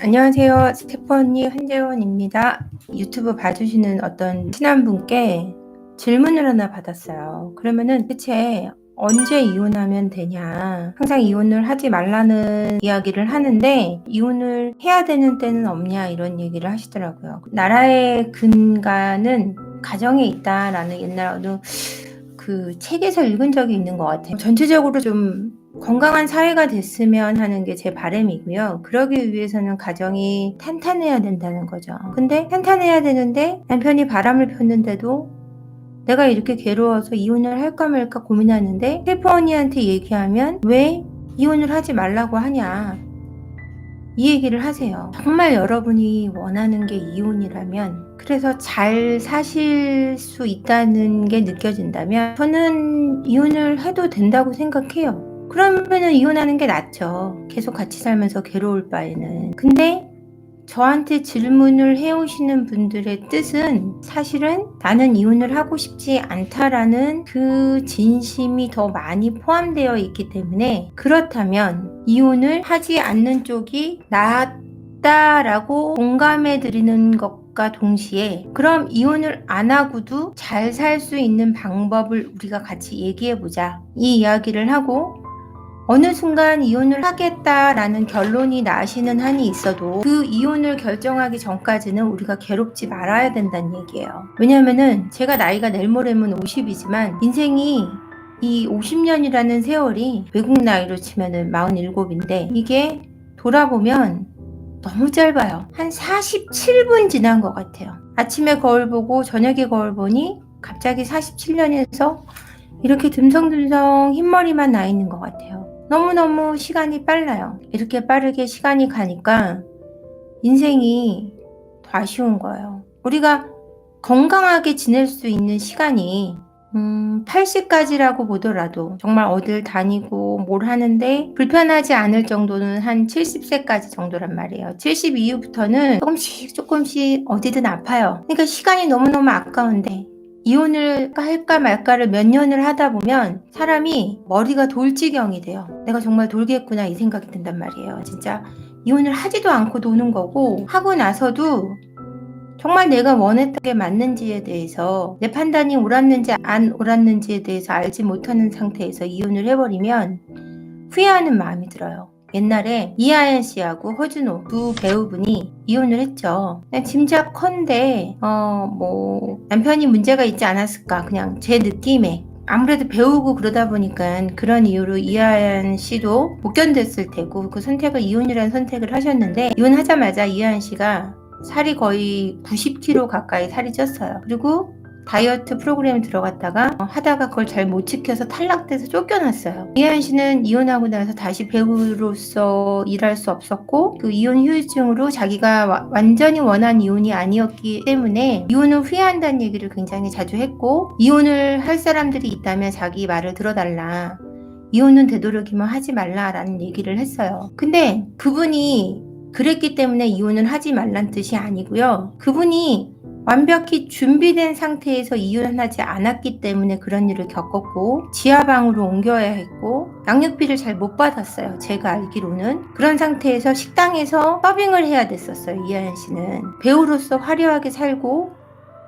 안녕하세요. 스테퍼니 한재원입니다. 유튜브 봐주시는 어떤 친한 분께 질문을 하나 받았어요. 그러면은 대체 언제 이혼하면 되냐? 항상 이혼을 하지 말라는 이야기를 하는데 이혼을 해야 되는 때는 없냐? 이런 얘기를 하시더라고요. 나라의 근간은 가정에 있다라는 옛날 어느 그 책에서 읽은 적이 있는 것 같아요. 전체적으로 좀 건강한 사회가 됐으면 하는 게 제 바람이고요. 그러기 위해서는 가정이 탄탄해야 된다는 거죠. 근데 탄탄해야 되는데 남편이 바람을 폈는데도 내가 이렇게 괴로워서 이혼을 할까 말까 고민하는데 셰프 언니한테 얘기하면 왜 이혼을 하지 말라고 하냐 이 얘기를 하세요. 정말 여러분이 원하는 게 이혼이라면, 그래서 잘 사실 수 있다는 게 느껴진다면 저는 이혼을 해도 된다고 생각해요. 그러면은 이혼하는 게 낫죠. 계속 같이 살면서 괴로울 바에는. 근데 저한테 질문을 해오시는 분들의 뜻은 사실은 나는 이혼을 하고 싶지 않다라는 그 진심이 더 많이 포함되어 있기 때문에, 그렇다면 이혼을 하지 않는 쪽이 낫다라고 공감해 드리는 것과 동시에, 그럼 이혼을 안 하고도 잘 살 수 있는 방법을 우리가 같이 얘기해 보자, 이 이야기를 하고, 어느 순간 이혼을 하겠다라는 결론이 나시는 한이 있어도 그 이혼을 결정하기 전까지는 우리가 괴롭지 말아야 된다는 얘기예요. 왜냐면은 제가 나이가 내일 모레면 50이지만 인생이 이 50년이라는 세월이 외국 나이로 치면은 47인데 이게 돌아보면 너무 짧아요. 한 47분 지난 것 같아요. 아침에 거울 보고 저녁에 거울 보니 갑자기 47년에서 이렇게 듬성듬성 흰머리만 나 있는 것 같아요. 너무너무 시간이 빨라요. 이렇게 빠르게 시간이 가니까 인생이 더 아쉬운 거예요. 우리가 건강하게 지낼 수 있는 시간이 80까지라고 보더라도 정말 어딜 다니고 뭘 하는데 불편하지 않을 정도는 한 70세까지 정도란 말이에요. 70 이후부터는 조금씩 어디든 아파요. 그러니까 시간이 너무너무 아까운데 이혼을 할까 말까를 몇 년을 하다 보면 사람이 머리가 돌지경이 돼요. 내가 정말 돌겠구나 이 생각이 든단 말이에요. 진짜 이혼을 하지도 않고 노는 거고, 하고 나서도 정말 내가 원했던 게 맞는지에 대해서, 내 판단이 옳았는지 안 옳았는지에 대해서 알지 못하는 상태에서 이혼을 해버리면 후회하는 마음이 들어요. 옛날에 이하연 씨하고 허준호 두 배우분이 이혼을 했죠. 그냥 짐작컨대 남편이 문제가 있지 않았을까, 그냥 제 느낌에. 아무래도 배우고 그러다 보니까 그런 이유로 이하연 씨도 못 견뎠을 테고 그 선택을, 이혼이라는 선택을 하셨는데, 이혼하자마자 이하연 씨가 살이 거의 90kg 가까이 살이 쪘어요. 그리고 다이어트 프로그램에 들어갔다가 하다가 그걸 잘 못 지켜서 탈락돼서 쫓겨났어요. 이하연 씨는 이혼하고 나서 다시 배우로서 일할 수 없었고, 그 이혼 후유증으로 자기가 완전히 원한 이혼이 아니었기 때문에 이혼을 후회한다는 얘기를 굉장히 자주 했고, 이혼을 할 사람들이 있다면 자기 말을 들어달라, 이혼은 되도록이면 하지 말라라는 얘기를 했어요. 근데 그분이 그랬기 때문에 이혼을 하지 말란 뜻이 아니고요. 그분이 완벽히 준비된 상태에서 이혼하지 않았기 때문에 그런 일을 겪었고, 지하방으로 옮겨야 했고, 양육비를 잘 못 받았어요. 제가 알기로는. 그런 상태에서 식당에서 서빙을 해야 됐었어요. 이하연 씨는 배우로서 화려하게 살고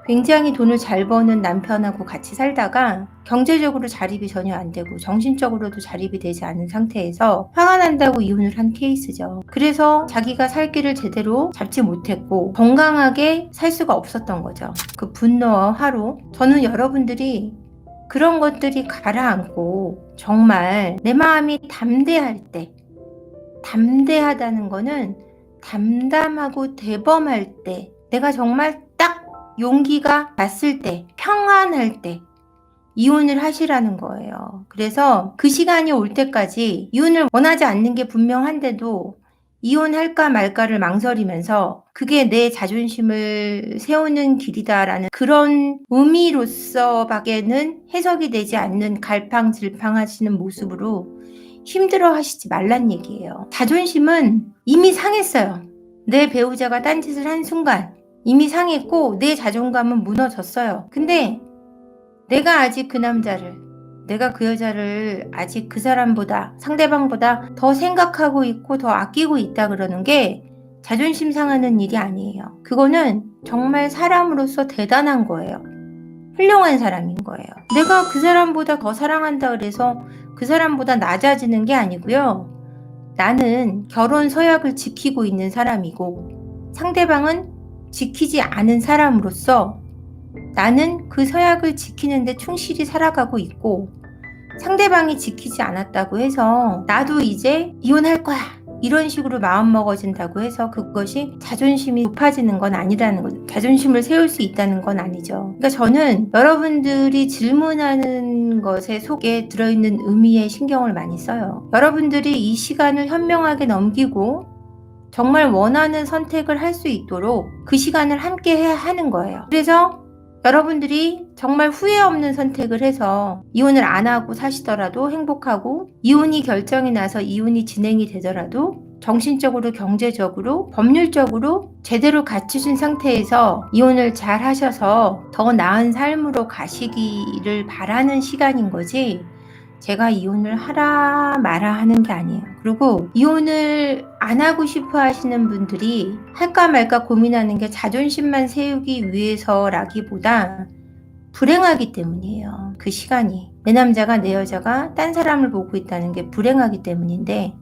굉장히 돈을 잘 버는 남편하고 같이 살다가 경제적으로 자립이 전혀 안 되고 정신적으로도 자립이 되지 않은 상태에서 화가 난다고 이혼을 한 케이스죠. 그래서 자기가 살 길을 제대로 잡지 못했고 건강하게 살 수가 없었던 거죠. 그 분노와 화로. 저는 여러분들이 그런 것들이 가라앉고 정말 내 마음이 담대할 때, 담대하다는 거는 담담하고 대범할 때, 내가 정말 딱 용기가 났을 때, 평안할 때 이혼을 하시라는 거예요. 그래서 그 시간이 올 때까지 이혼을 원하지 않는 게 분명한데도 이혼할까 말까를 망설이면서 그게 내 자존심을 세우는 길이다라는 그런 의미로서밖에는 해석이 되지 않는 갈팡질팡 하시는 모습으로 힘들어 하시지 말란 얘기예요. 자존심은 이미 상했어요. 내 배우자가 딴짓을 한 순간 이미 상했고 내 자존감은 무너졌어요. 근데 내가 아직 그 남자를, 내가 그 여자를 아직 그 사람보다, 상대방보다 더 생각하고 있고 더 아끼고 있다 그러는 게 자존심 상하는 일이 아니에요. 그거는 정말 사람으로서 대단한 거예요. 훌륭한 사람인 거예요. 내가 그 사람보다 더 사랑한다 그래서 그 사람보다 낮아지는 게 아니고요. 나는 결혼 서약을 지키고 있는 사람이고 상대방은 지키지 않은 사람으로서 나는 그 서약을 지키는데 충실히 살아가고 있고 상대방이 지키지 않았다고 해서 나도 이제 이혼할 거야 이런 식으로 마음먹어진다고 해서 그것이 자존심이 높아지는 건 아니라는 거죠. 자존심을 세울 수 있다는 건 아니죠. 그러니까 저는 여러분들이 질문하는 것에 속에 들어있는 의미에 신경을 많이 써요. 여러분들이 이 시간을 현명하게 넘기고 정말 원하는 선택을 할 수 있도록 그 시간을 함께 해야 하는 거예요. 그래서 여러분들이 정말 후회 없는 선택을 해서 이혼을 안 하고 사시더라도 행복하고 이혼이 결정이 나서 이혼이 진행이 되더라도 정신적으로 경제적으로 법률적으로 제대로 갖추신 상태에서 이혼을 잘 하셔서 더 나은 삶으로 가시기를 바라는 시간인 거지 제가 이혼을 하라 마라 하는 게 아니에요. 그리고 이혼을 안 하고 싶어 하시는 분들이 할까 말까 고민하는 게 자존심만 세우기 위해서라기보다 불행하기 때문이에요. 그 시간이. 내 남자가 내 여자가 딴 사람을 보고 있다는 게 불행하기 때문인데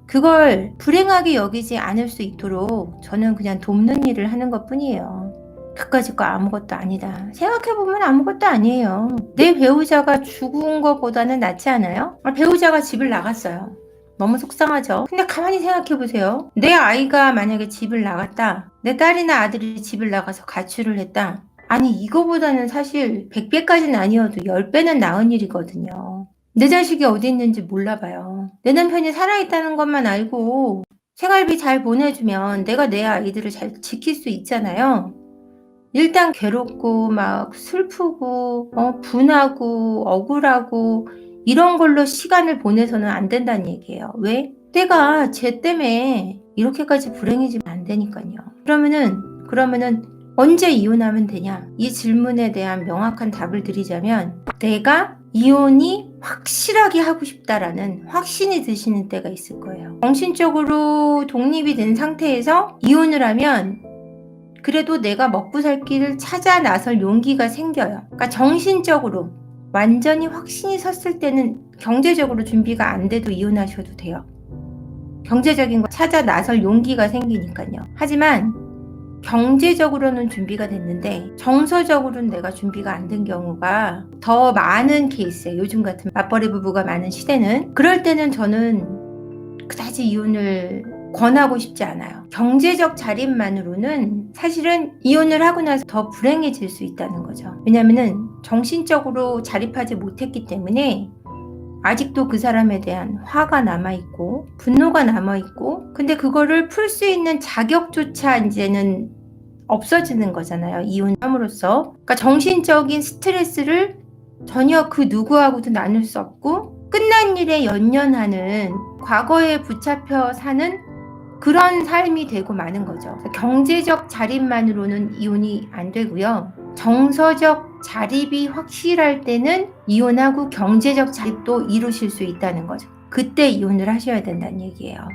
그걸 불행하게 여기지 않을 수 있도록 저는 그냥 돕는 일을 하는 것 뿐이에요. 그까짓 거 아무것도 아니다. 생각해보면 아무것도 아니에요. 내 배우자가 죽은 것보다는 낫지 않아요? 배우자가 집을 나갔어요. 너무 속상하죠? 근데 가만히 생각해보세요. 내 아이가 만약에 집을 나갔다. 내 딸이나 아들이 집을 나가서 가출을 했다. 아니 이거보다는 사실 100배까지는 아니어도 10배는 나은 일이거든요. 내 자식이 어디 있는지 몰라봐요. 내 남편이 살아있다는 것만 알고 생활비 잘 보내주면 내가 내 아이들을 잘 지킬 수 있잖아요. 일단 괴롭고 막 슬프고 분하고 억울하고 이런 걸로 시간을 보내서는 안 된다는 얘기예요. 왜? 내가 쟤 때문에 이렇게까지 불행해지면 안 되니까요. 그러면은 언제 이혼하면 되냐? 이 질문에 대한 명확한 답을 드리자면 내가 이혼이 확실하게 하고 싶다라는 확신이 드시는 때가 있을 거예요. 정신적으로 독립이 된 상태에서 이혼을 하면 그래도 내가 먹고 살 길을 찾아 나설 용기가 생겨요. 그러니까 정신적으로 완전히 확신이 섰을 때는 경제적으로 준비가 안 돼도 이혼하셔도 돼요. 경제적인 거 찾아 나설 용기가 생기니까요. 하지만 경제적으로는 준비가 됐는데 정서적으로는 내가 준비가 안 된 경우가 더 많은 케이스예요. 요즘 같은 맞벌이 부부가 많은 시대는. 그럴 때는 저는 그다지 이혼을 권하고 싶지 않아요. 경제적 자립만으로는 사실은 이혼을 하고 나서 더 불행해질 수 있다는 거죠. 왜냐면은 정신적으로 자립하지 못했기 때문에 아직도 그 사람에 대한 화가 남아있고 분노가 남아있고 근데 그거를 풀 수 있는 자격조차 이제는 없어지는 거잖아요. 이혼함으로써. 그러니까 정신적인 스트레스를 전혀 그 누구하고도 나눌 수 없고 끝난 일에 연연하는 과거에 붙잡혀 사는 그런 삶이 되고 마는 거죠. 경제적 자립만으로는 이혼이 안 되고요. 정서적 자립이 확실할 때는 이혼하고 경제적 자립도 이루실 수 있다는 거죠. 그때 이혼을 하셔야 된다는 얘기예요.